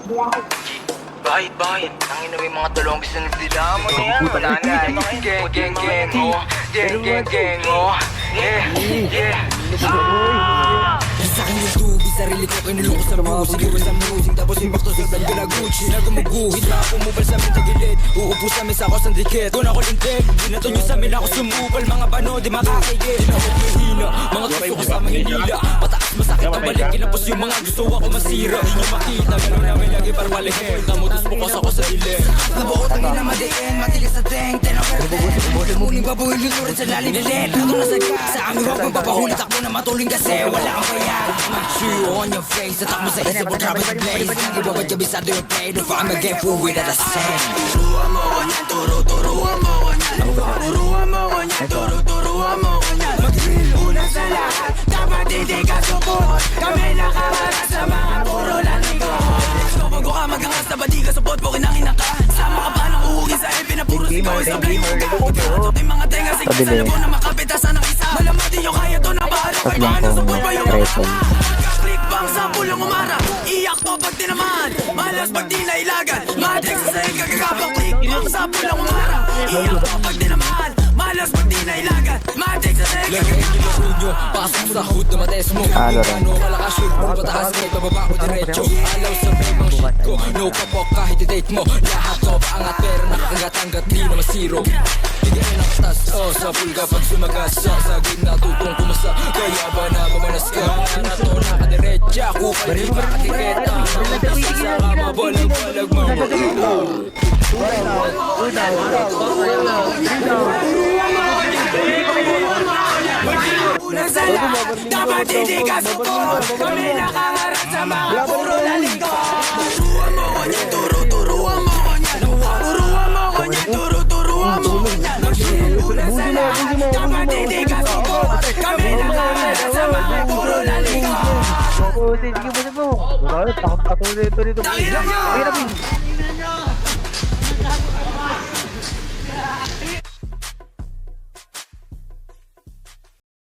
Bakit? Ang ina may mga tulong gusto nila mo na yan. Wala na. Gang, oh. Gang, oh. Yeah. Sa akin yung tubig, sarili ko kinulong ko sa musik. Iwan sa musik, tapos imbak to sa vlog ko na Gucci. Nagumuguhid na ako, mubal sa amin tagilid. Uupo sa amin sa ako sa dikit. Kung ako lintik, binato nyo sa amin ako sumupal. Mga bano, di makakigit. Di na ako mahina, mga gusto ko sa mahinila. Pataas masakit ang balik, kinapos yung mga gusto ako masira. Di nyo makita, gano'n namin lagi para malihin. Tamutos bukas ako sa dilim. Nabuot ang ina madiin, matigas sa teng. Tenong muling babuhin yung lurin sa lalim nilit. Ito na sa aming huwag magpapahuli. Takbo na matuling kasi wala kang paya. Mag-chew on your face, at takbo sa isip o drop it blaze. Iba ba't kabisado yung play, don't find me get full with the same. Turuan mo ko niyan, turuan mo ko niyan. Turuan mo ko niyan, turuan mo ko niyan. Mag-drill una sa lahat, dapat hindi ka support. Kami nakakara sa mga puro lalingon. So bago ka magangas na ba di ka support po kinangina ka. Sama ka pa ng uhugi sa EP na puro sigaw isa blame mo ka. Ito yung mga tenga sige sa labo na makapitasan ng isa. Malamang di nyo kaya to na bahala. Kailangan ng support pa yung mga click bang sa pulang umara. Iyak to pag tinamaan, malas pag di nailagan. Matik sa sahig kagagapang click bang sa pulang umara. Iyak to pag tinamaan, malas pag di nailagan. Matik sa sahig kagagapang nyo, pasok sa hood na mates mo. Ano kalakas yung puro pataas mo, bababa ko diretso. Alaw sa memang shit ko, no kapok kahit i-date mo. Lahat to paangat pero nakakagat-anggat di naman zero. Bigyan ng tas, sa pulga pag sumagasa. Sa gitna tutong kumasa, kaya ba na mamanas ka? Na to nakadiretsa, kupal di ba katiketa? Sa kama balang palag mo. Unang sala, dapat hindi ka support. Kami nakaharap sa mga puro lalingon. Turuan mo ko niyan, turuan mo ko niyan. Turuan mo ko niyan, turuan mo ko niyan. Unang sala, dapat hindi ka support. Kami nakaharap sa mga puro lalingon. Sige mo. Takot ako dito. Tangina nyo!